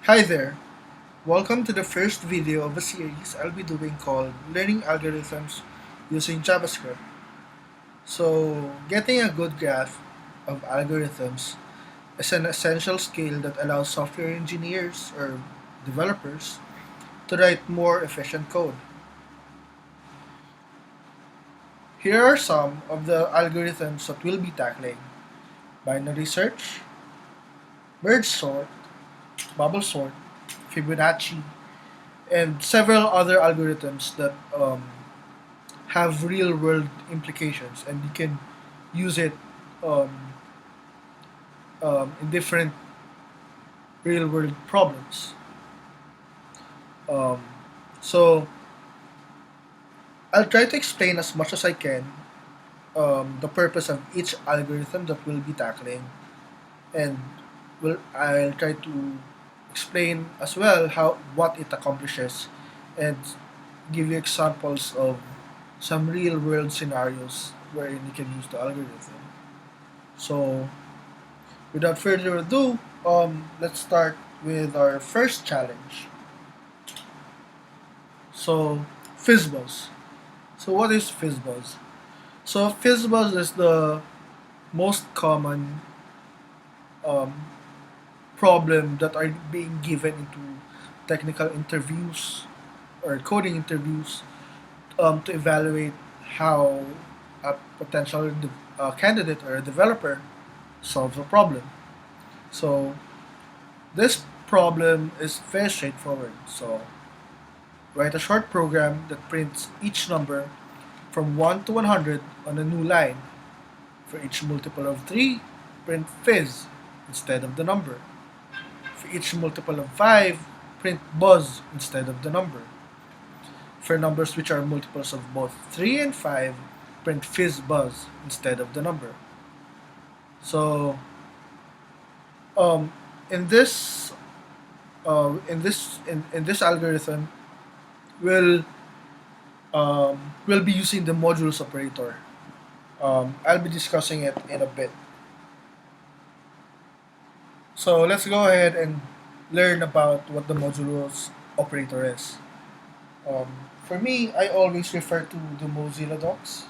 Hi there! Welcome to the first video of a series I'll be doing called Learning Algorithms Using JavaScript. So, getting a good grasp of algorithms is an essential skill that allows software engineers or developers to write more efficient code. Here are some of the algorithms that we'll be tackling: binary search, merge sort, bubble sort, Fibonacci, and several other algorithms that have real world implications, and you can use it um, in different real world problems. Um, so I'll try to explain as much as I can the purpose of each algorithm that we'll be tackling, and I'll try to explain as well how what it accomplishes, and give you examples of some real world scenarios wherein you can use the algorithm. So without further ado, let's start with our first challenge. So, FizzBuzz. So, what is FizzBuzz? So, FizzBuzz is the most common um, problem that are being given into technical interviews or coding interviews to evaluate how a potential candidate or a developer solves a problem. So, this problem is very straightforward. So, write a short program that prints each number from 1 to 100 on a new line. For each multiple of 3, print Fizz instead of the number. For each multiple of 5, print Buzz instead of the number. For numbers which are multiples of both 3 and 5, print FizzBuzz instead of the number. So, um, in this in this algorithm, we'll we'll be using the modules operator. I'll be discussing it in a bit. So let's go ahead and learn about what the modules operator is. For me, I always refer to the Mozilla docs.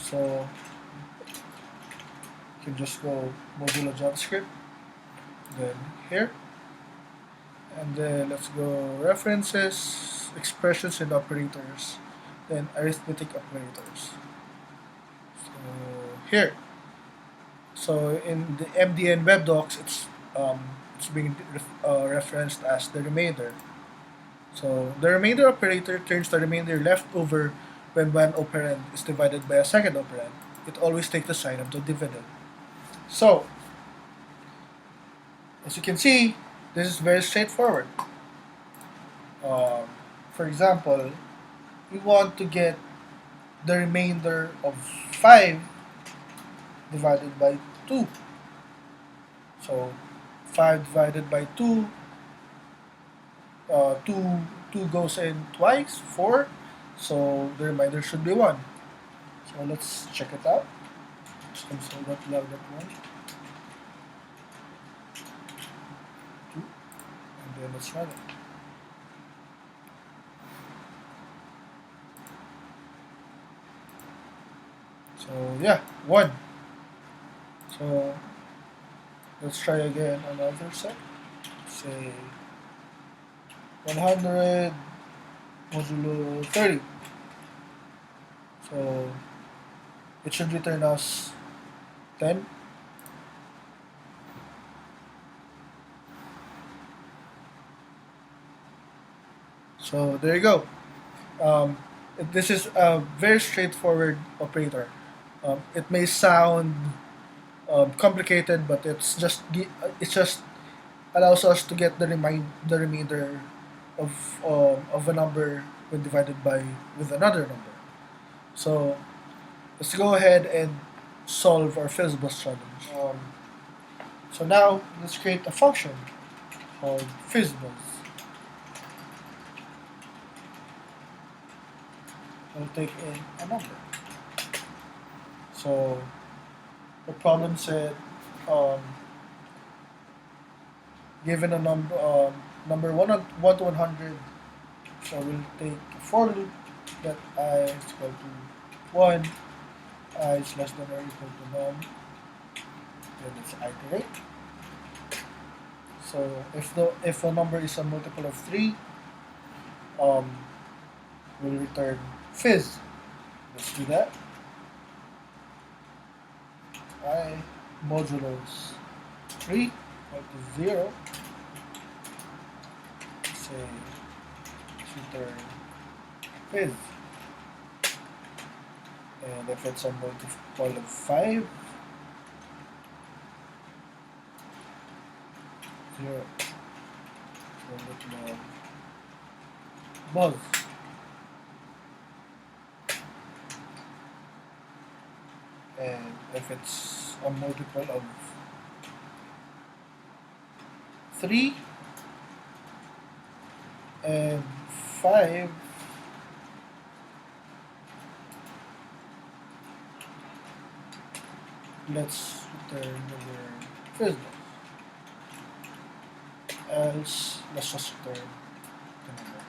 So you can just go Mozilla JavaScript, then here, and then let's go references, expressions and operators, then arithmetic operators. So here. So in the MDN web docs, it's being referenced as the remainder. So the remainder operator turns the remainder left over when one operand is divided by a second operand. It always takes the sign of the dividend. So as you can see, this is very straightforward. Um, for example, we want to get the remainder of 5 divided by 2. So 5 divided by 2, 2, 2 goes in twice, 4. So the remainder should be 1. So let's check it out. Just console.log.1, 2, and then let's run it. So yeah, 1. So let's try again another set. Say 100 modulo 30. So it should return us 10. So there you go. Um, this is a very straightforward operator. It may sound complicated, but it just allows us to get the remainder of a number when divided by with another number. So let's go ahead and solve our FizzBuzz challenge. So now let's create a function called FizzBuzz. We'll take in a number. So the problem said um, given a number 1 to 100. So we'll take a for loop that I is equal to 1, I is less than or equal to none. Then let's iterate. So if a number is a multiple of 3, um, we'll return fizz. Let's do that. I modulos 3 equal to 0. Say return fizz. And if it's a multiple of 5, 0. So let me buzz. And if it's a multiple of 3 and 5, let's return the word FizzBuzz. Else, let's just return the number.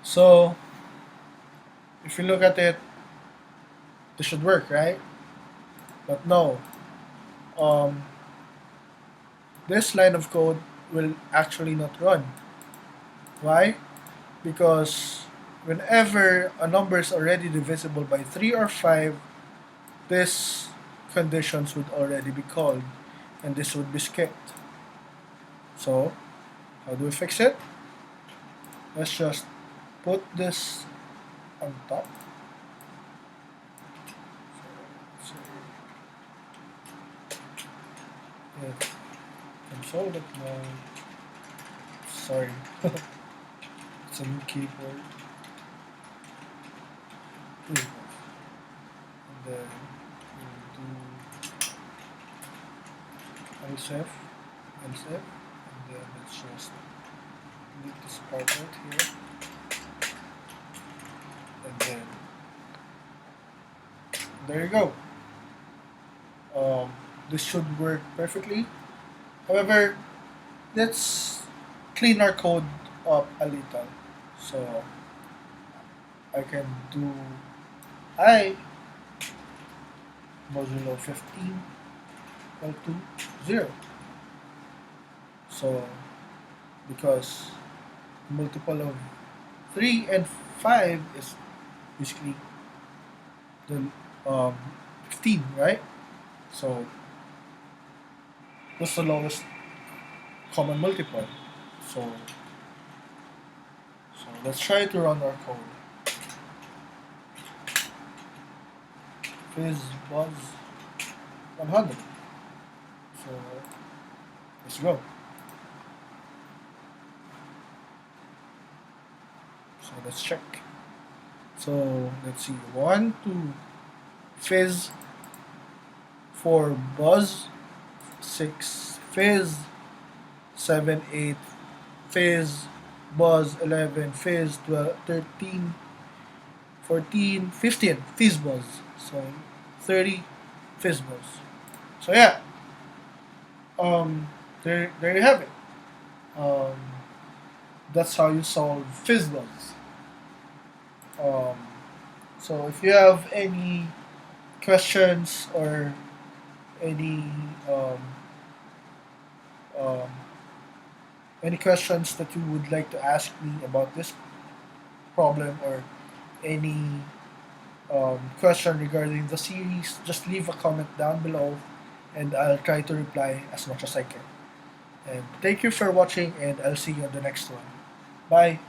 So, if you look at it, this should work, right? But no. This line of code will actually not run. Why? Because whenever a number is already divisible by 3 or 5, these conditions would already be called and this would be skipped. So, how do we fix it? Let's just put this on top. So, yeah, console it now. Sorry, it's a new keyboard. And then we'll do else, and then let's just delete this part right here, and then there you go. This should work perfectly. However, let's clean our code up a little. So I can do I modulo 15 equal to 0. So because multiple of 3 and 5 is basically the 15, right? So that's the lowest common multiple. So let's try to run our code. FizzBuzz 100. So let's go. So let's check. So let's see. 1, 2, fizz, 4, buzz, 6, fizz, 7, 8, fizz, buzz, 11, fizz, 12, 13, 14, 15, FizzBuzz. So 30, FizzBuzz. So yeah, there you have it. That's how you solve FizzBuzz. So if you have any questions or any um, any questions that you would like to ask me about this problem or any question regarding the series, just leave a comment down below and I'll try to reply as much as I can. And thank you for watching and I'll see you on the next one. Bye.